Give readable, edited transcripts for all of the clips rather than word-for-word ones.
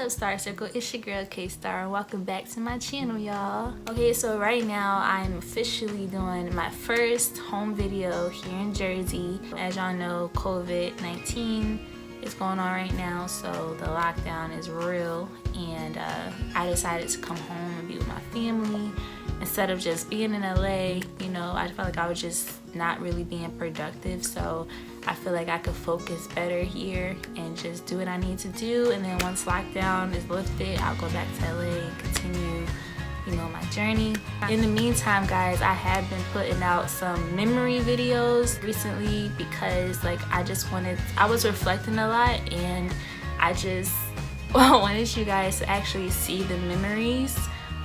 up, Star Circle? It's your girl K-Star and welcome back to my channel, y'all. Okay, so right now I'm officially doing my first home video here in Jersey. As y'all know, COVID-19 is going on right now, so the lockdown is real, and I decided to come home and be with my family instead of just being in LA. You know, I felt like I was just not really being productive, so I feel like I could focus better here and just do what I need to do, and then once lockdown is lifted, I'll go back to LA and continue, you know, my journey. In the meantime, guys, I have been putting out some memory videos recently because like I was reflecting a lot, and I just wanted you guys to actually see the memories.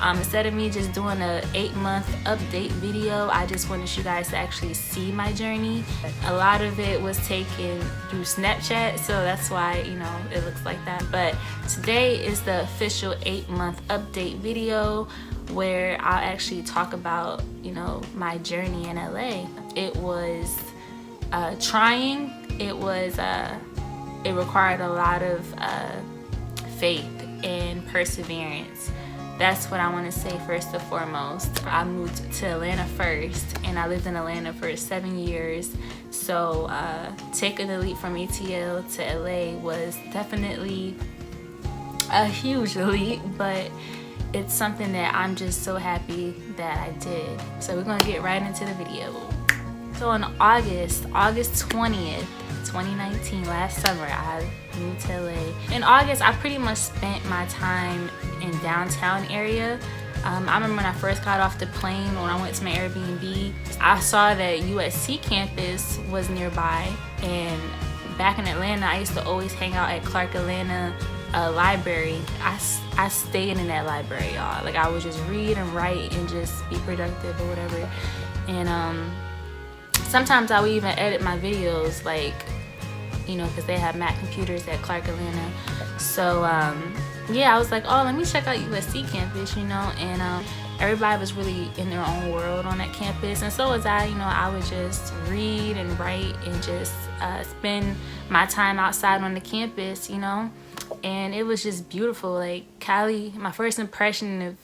Instead of me just doing a 8-month update video, I just wanted you guys to actually see my journey. A lot of it was taken through Snapchat, so that's why, you know, it looks like that. But today is the official 8-month update video where I'll actually talk about, you know, my journey in LA. It was trying. It required a lot of faith and perseverance. That's what I want to say first and foremost. I moved to Atlanta first, and I lived in Atlanta for 7 years. So taking the leap from ATL to LA was definitely a huge leap, but it's something that I'm just so happy that I did. So we're gonna get right into the video. So on August 20th, 2019, last summer, I moved to LA. In August, I pretty much spent my time in downtown area. I remember when I first got off the plane, when I went to my Airbnb, I saw that USC campus was nearby, and back in Atlanta, I used to always hang out at Clark Atlanta library. I stayed in that library, y'all. Like I would just read and write and just be productive or whatever. And sometimes I would even edit my videos, like, you know, because they have Mac computers at Clark Atlanta. So yeah, I was like, oh, let me check out USC campus, you know. And everybody was really in their own world on that campus, and so was I. You know, I would just read and write and just spend my time outside on the campus, you know. And it was just beautiful. Like Cali, my first impression of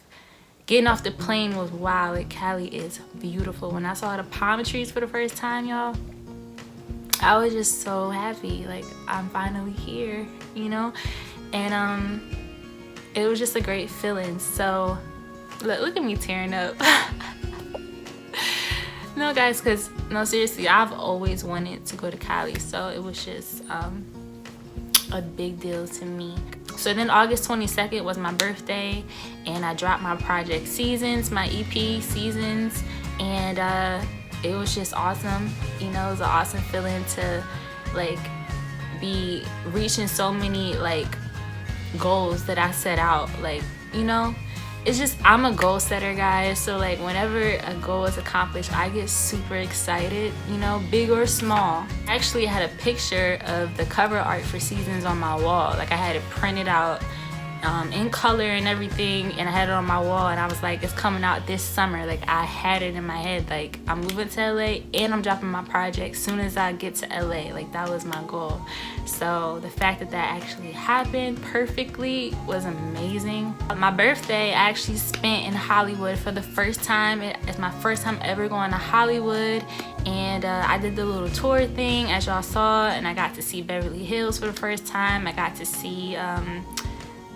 getting off the plane was, wow, like Cali is beautiful. When I saw the palm trees for the first time, y'all, I was just so happy. Like I'm finally here, you know. And it was just a great feeling. So look at me tearing up. No, guys, because no, seriously, I've always wanted to go to Cali, so it was just a big deal to me. So then August 22nd was my birthday, and I dropped my project Seasons, my EP Seasons, and it was just awesome. You know, it was an awesome feeling to like be reaching so many like goals that I set out. Like, you know, it's just, I'm a goal setter, guys. So like whenever a goal is accomplished, I get super excited, you know, big or small. I actually had a picture of the cover art for Seasons on my wall. Like I had it printed out in color and everything, and I had it on my wall, and I was like, it's coming out this summer. Like I had it in my head, like I'm moving to LA and I'm dropping my project soon as I get to LA. Like that was my goal. So the fact that that actually happened perfectly was amazing. My birthday I actually spent in Hollywood for the first time. It's my first time ever going to Hollywood, and I did the little tour thing as y'all saw, and I got to see Beverly Hills for the first time. I got to see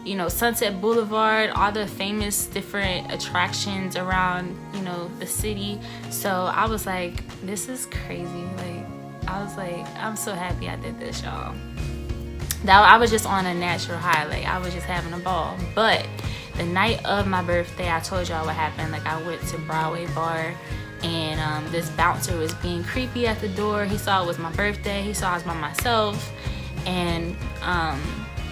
you know, Sunset Boulevard, all the famous different attractions around, you know, the city. So I was like, this is crazy. Like I was like, I'm so happy I did this, y'all. I was just on a natural high. Like I was just having a ball. But the night of my birthday, I told y'all what happened. Like I went to Broadway Bar, and this bouncer was being creepy at the door. He saw it was my birthday. He saw I was by myself, and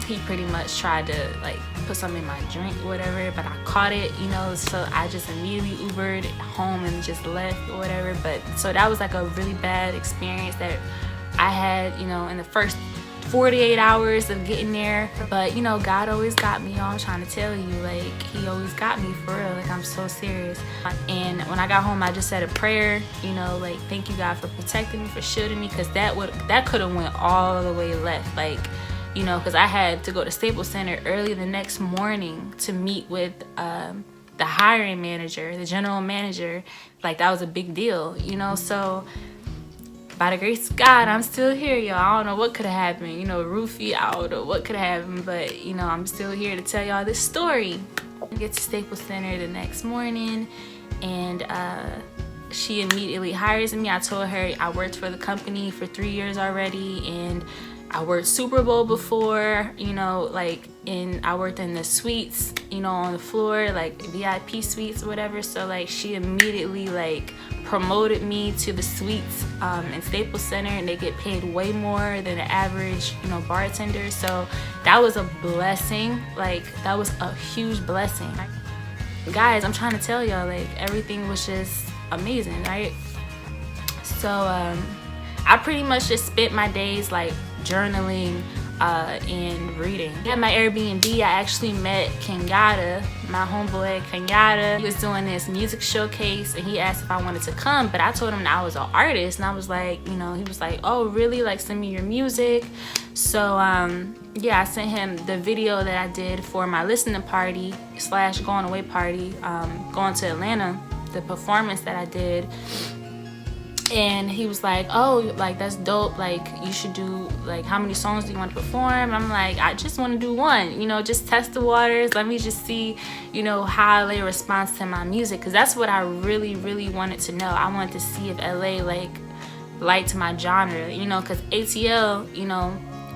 he pretty much tried to like put something in my drink or whatever, but I caught it, you know. So I just immediately Ubered home and just left or whatever. But so that was like a really bad experience that I had, you know, in the first 48 hours of getting there. But you know, God always got me, y'all. I'm trying to tell you, like he always got me for real. Like I'm so serious. And when I got home, I just said a prayer, you know, like thank you God for protecting me, for shielding me, because that could have went all the way left. Like you know, because I had to go to Staples Center early the next morning to meet with the hiring manager, the general manager. Like, that was a big deal, you know. So by the grace of God, I'm still here, y'all. I don't know what could have happened, you know, roofie, I don't know what could have happened, but you know, I'm still here to tell y'all this story. I get to Staples Center the next morning, and she immediately hires me. I told her I worked for the company for 3 years already, and I worked Super Bowl before, you know, like, I worked in the suites, you know, on the floor, like VIP suites or whatever. So like, she immediately like promoted me to the suites in Staples Center, and they get paid way more than the average, you know, bartender. So that was a blessing. Like, that was a huge blessing. Guys, I'm trying to tell y'all, like, everything was just amazing, right? So I pretty much just spent my days like journaling and reading. At my Airbnb, I actually met Kenyatta, my homeboy Kenyatta. He was doing this music showcase, and he asked if I wanted to come, but I told him that I was an artist, and I was like, you know, he was like, oh really, like, send me your music. So yeah, I sent him the video that I did for my listening party / going away party, going to Atlanta, the performance that I did. And he was like, oh, like, that's dope, like, you should do, like, how many songs do you want to perform? I'm like, I just want to do one, you know, just test the waters, let me just see, you know, how LA responds to my music, because that's what I really, really wanted to know. I wanted to see if LA, like, liked my genre, you know, because ATL, you know,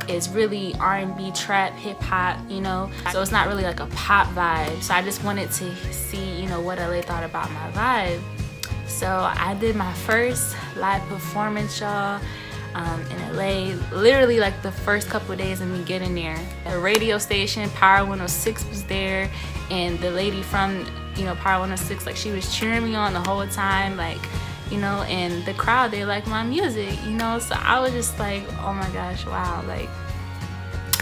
is really R&B, trap, hip-hop, you know, so it's not really like a pop vibe. So I just wanted to see, you know, what LA thought about my vibe. So I did my first live performance, y'all, in LA, literally like the first couple of days of me getting there. The radio station, Power 106, was there, and the lady from, you know, Power 106, like, she was cheering me on the whole time, like, you know, and the crowd, they like my music, you know, so I was just like, oh my gosh, wow, like,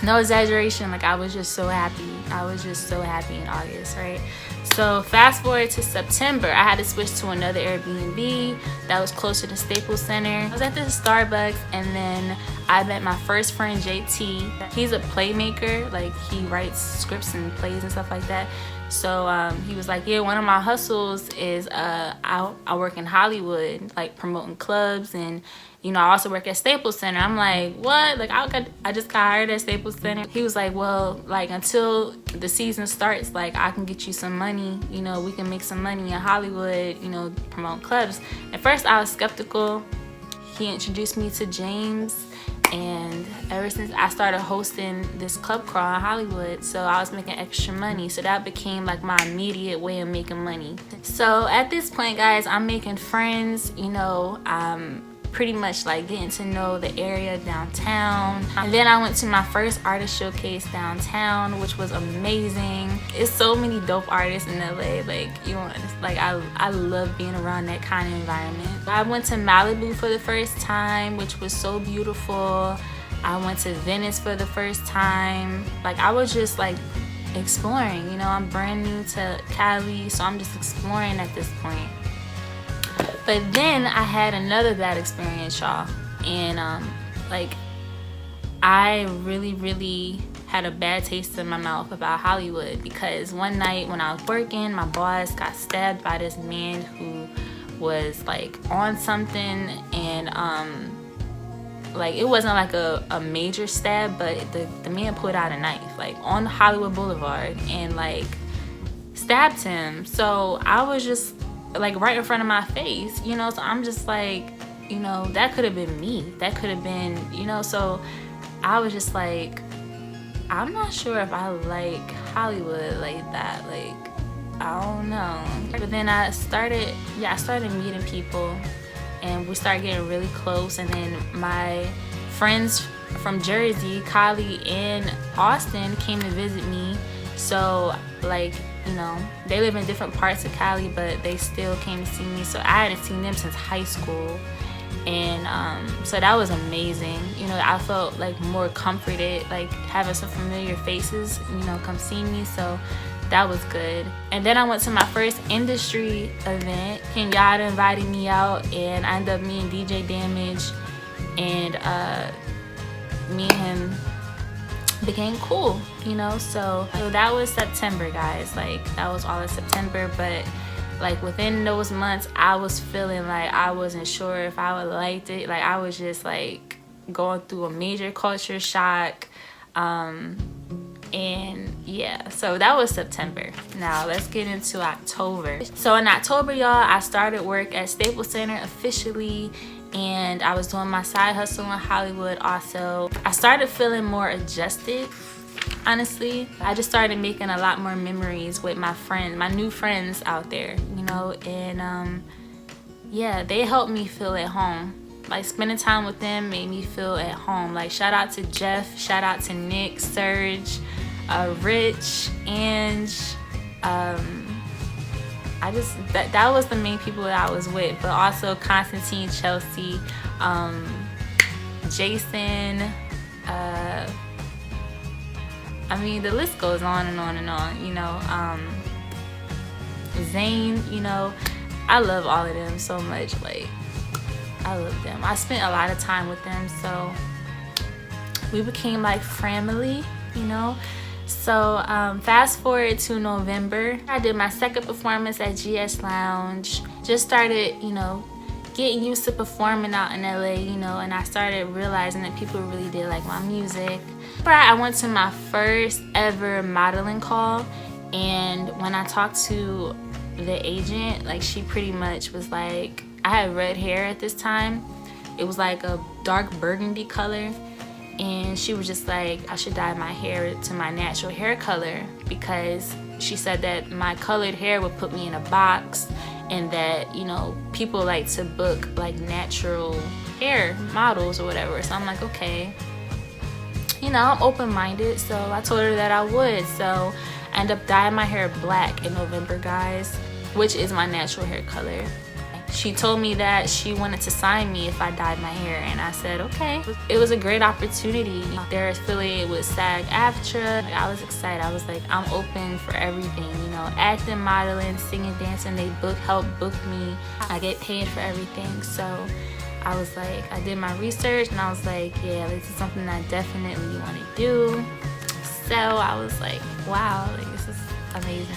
no exaggeration, like, I was just so happy. I was just so happy in August, right? So fast forward to September, I had to switch to another Airbnb that was closer to Staples Center. I was at this Starbucks, and then I met my first friend, JT. He's a playmaker, like, he writes scripts and plays and stuff like that. So he was like, yeah, one of my hustles is I work in Hollywood, like, promoting clubs, and you know, I also work at Staples Center. I'm like, what? Like, I just got hired at Staples Center. He was like, well, like, until the season starts, like, I can get you some money. You know, we can make some money in Hollywood, you know, promote clubs. At first, I was skeptical. He introduced me to James, and ever since, I started hosting this club crawl in Hollywood, so I was making extra money. So that became like my immediate way of making money. So at this point, guys, I'm making friends, you know, pretty much like getting to know the area downtown. And then I went to my first artist showcase downtown, which was amazing. It's so many dope artists in LA, like, you want, like, I love being around that kind of environment. I went to Malibu for the first time, which was so beautiful. I went to Venice for the first time. Like, I was just like exploring, you know, I'm brand new to Cali, so I'm just exploring at this point. But then I had another bad experience, y'all, and like, I really had a bad taste in my mouth about Hollywood, because one night when I was working, my boss got stabbed by this man who was like on something, and like, it wasn't like a major stab, but the man pulled out a knife, like, on Hollywood Boulevard, and like stabbed him. So I was just like right in front of my face, you know, so I'm just like, you know, that could have been me, that could have been, you know. So I was just like, I'm not sure if I like Hollywood like that, like, I don't know. But then I started meeting people, and we started getting really close, and then my friends from Jersey, Kylie and Austin, came to visit me. So like, you know, they live in different parts of Cali, but they still came to see me. So I hadn't seen them since high school, and so that was amazing. You know, I felt like more comforted, like having some familiar faces, you know, come see me. So that was good. And then I went to my first industry event. Kenyatta invited me out, and I ended up meeting DJ Damage, and me and him became cool, you know. So that was September, guys. Like that was all of September, but like within those months I was feeling like I wasn't sure if I would liked it. Like I was just like going through a major culture shock. And yeah, so that was September. Now let's get into October. So in October, y'all, I started work at Staples Center officially, and I was doing my side hustle in Hollywood also. I started feeling more adjusted, honestly. I just started making a lot more memories with my friends, my new friends out there, you know, and yeah, they helped me feel at home. Like spending time with them made me feel at home. Like shout out to Jeff, shout out to Nick, Serge, Rich, Ange. I just that was the main people that I was with, but also Constantine, Chelsea, Jason. I mean, the list goes on and on and on. You know, Zane. You know, I love all of them so much. Like I love them. I spent a lot of time with them, so we became like family. You know. So fast forward to November, I did my second performance at GS Lounge. Just started, you know, getting used to performing out in LA, you know, and I started realizing that people really did like my music. But I went to my first ever modeling call, and when I talked to the agent, like she pretty much was like, I had red hair at this time. It was like a dark burgundy color. And she was just like, I should dye my hair to my natural hair color, because she said that my colored hair would put me in a box, and that, you know, people like to book like natural hair models or whatever. So I'm like, okay, you know, I'm open-minded. So I told her that I would. So I ended up dyeing my hair black in November, guys, which is my natural hair color. She told me that she wanted to sign me if I dyed my hair, and I said okay. It was a great opportunity. They're affiliated with SAG-AFTRA. Like, I was excited. I was like, I'm open for everything, you know, acting, modeling, singing, dancing. They help book me. I get paid for everything. So I was like, I did my research, and I was like, yeah, this is something I definitely want to do. So I was like, wow, like this is amazing.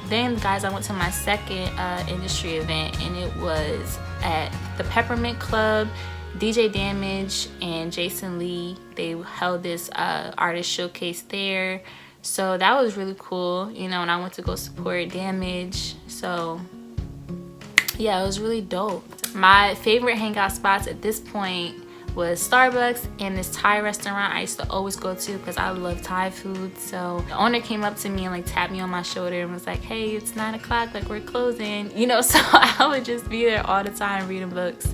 Then, guys, I went to my second industry event, and it was at the Peppermint Club. DJ Damage and Jason Lee, they held this artist showcase there. So that was really cool, you know, and I went to go support Damage. So yeah, it was really dope. My favorite hangout spots at this point was Starbucks and this Thai restaurant I used to always go to because I love Thai food. So the owner came up to me and like tapped me on my shoulder and was like, hey, it's 9 o'clock, like we're closing, you know. So I would just be there all the time reading books.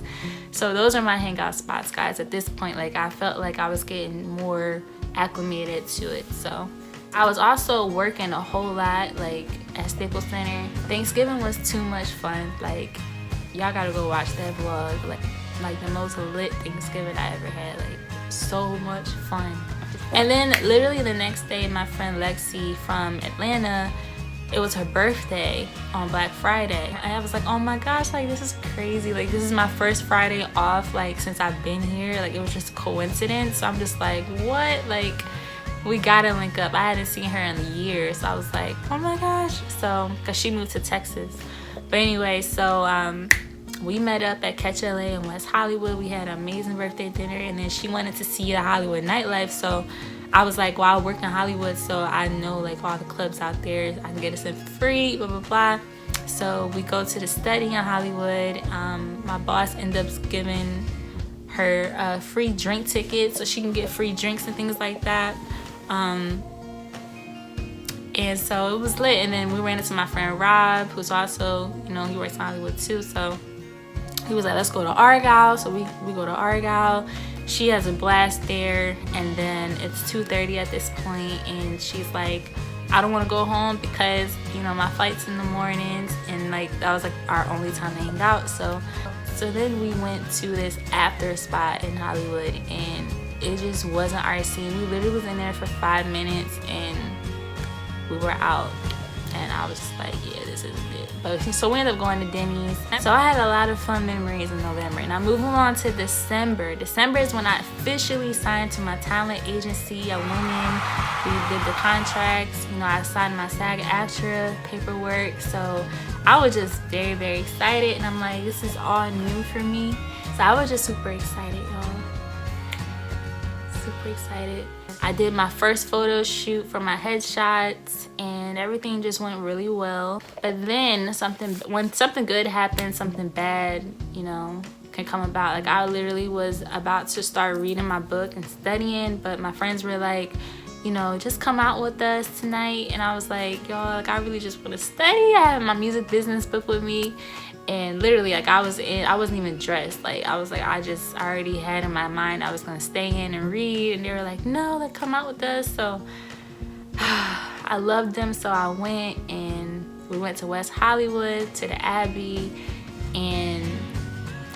So those are my hangout spots, guys. At this point, like I felt like I was getting more acclimated to it. So I was also working a whole lot, like at Staples Center. Thanksgiving was too much fun. Like y'all gotta go watch that vlog. Like the most lit Thanksgiving I ever had. Like so much fun. And then literally the next day, my friend Lexi from Atlanta, it was her birthday on Black Friday. And I was like, oh my gosh, like this is crazy. Like this is my first Friday off like since I've been here. Like it was just a coincidence. So I'm just like, what? Like we gotta link up. I hadn't seen her in years. So I was like, oh my gosh. So, cause she moved to Texas. But anyway, so we met up at Catch LA in West Hollywood. We had an amazing birthday dinner, and then she wanted to see the Hollywood nightlife. So I was like, well, I work in Hollywood, so I know like all the clubs out there. I can get us in for free, blah, blah, blah. So we go to the Study in Hollywood. My boss ended up giving her free drink tickets so she can get free drinks and things like that. And so it was lit. And then we ran into my friend Rob, who's also, you know, he works in Hollywood too. So he was like, let's go to Argyle. So we go to Argyle. She has a blast there. And then it's 2:30 at this point, and she's like, I don't want to go home because, you know, my flight's in the mornings. And like that was like our only time to hang out. So then we went to this after spot in Hollywood, and it just wasn't our scene. We literally was in there for 5 minutes and we were out. and I was just like, yeah, this isn't it. But so we ended up going to Denny's. So I had a lot of fun memories in November. And I'm moving on to December. December is when I officially signed to my talent agency. I went in, we did the contracts, you know, I signed my SAG-AFTRA paperwork. So I was just very, very excited, and I'm like, this is all new for me. So I was just super excited, y'all. Super excited. I did my first photo shoot for my headshots, and everything just went really well. But then when something good happens, something bad, you know, can come about. Like, I literally was about to start reading my book and studying, but my friends were like, you know, just come out with us tonight. And I was like, y'all, like, I really just want to study. I have my music business book with me, and literally, like, I wasn't even dressed. Like, I was like, I already had in my mind I was gonna stay in and read, and they were like, no, like, come out with us. So I loved them, so I went, and we went to West Hollywood to the Abbey, and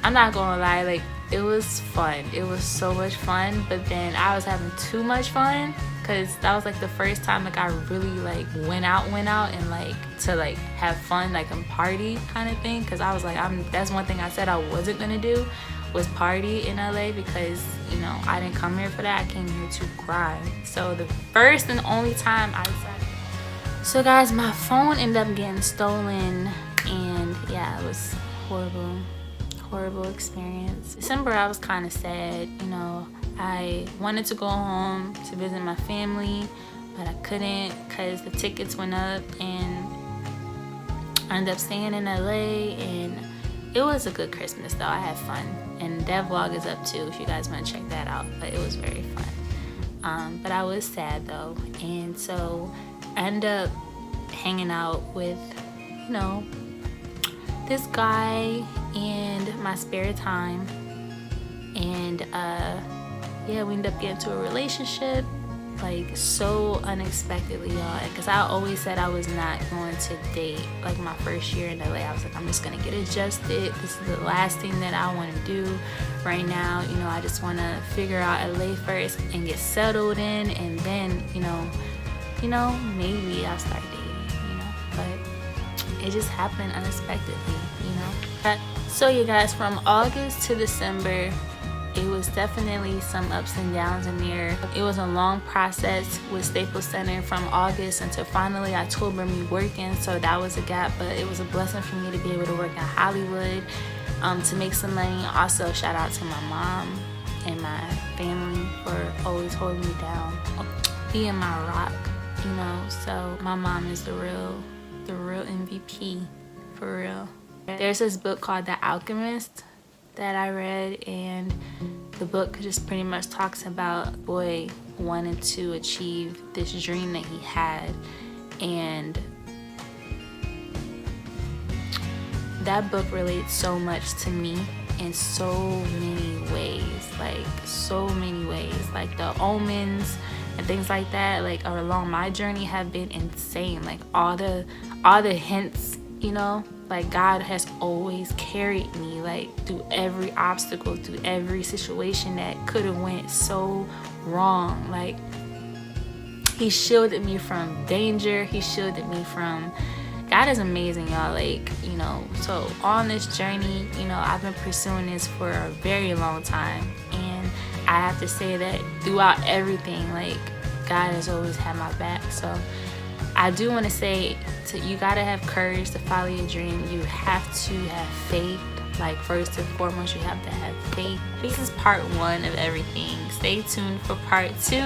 I'm not gonna lie, like, it was fun. It was so much fun, but then I was having too much fun, because that was like the first time like I really like went out and like to like have fun, like and party kind of thing. Because I was like, that's one thing I said I wasn't gonna do, was party in LA, because, you know, I didn't come here for that. I came here to grind. So the first and only time I decided. So guys, my phone ended up getting stolen, and yeah, it was horrible experience. December, I was kind of sad, you know. I wanted to go home to visit my family, but I couldn't because the tickets went up, and I ended up staying in LA, and it was a good Christmas though. I had fun, and that vlog is up too if you guys want to check that out, but it was very fun. But I was sad though, and so I ended up hanging out with, you know, this guy in my spare time, and yeah, we ended up getting into a relationship, like, so unexpectedly, y'all. Because I always said I was not going to date, like, my first year in LA. I was like, I'm just gonna get adjusted. This is the last thing that I want to do right now. You know, I just want to figure out LA first and get settled in, and then, you know, maybe I'll start dating, you know. But it just happened unexpectedly, you know. So you guys, from August to December, it was definitely some ups and downs in there. It was a long process with Staples Center from August until finally October, me working. So that was a gap, but it was a blessing for me to be able to work in Hollywood, to make some money. Also, shout out to my mom and my family for always holding me down, being my rock, you know. So my mom is the real MVP, for real. There's this book called The Alchemist that I read, and the book just pretty much talks about a boy wanting to achieve this dream that he had, and that book relates so much to me in so many ways, like the omens and things like that, like, along my journey have been insane. Like, all the hints, you know, like, God has always carried me, like, through every obstacle, through every situation that could have went so wrong. Like, he shielded me from danger. He shielded me from, God is amazing, y'all. Like, you know, so on this journey, you know, I've been pursuing this for a very long time, and I have to say that throughout everything, like, God has always had my back. So I do want to say, you gotta have courage to follow your dream. You have to have faith. Like, first and foremost, you have to have faith. This is part 1 of everything. Stay tuned for part 2.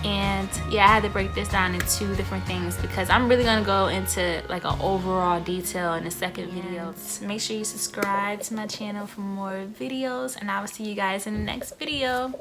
And yeah, I had to break this down in 2 different things, because I'm really gonna go into like an overall detail in the second video. Make sure you subscribe to my channel for more videos, and I will see you guys in the next video.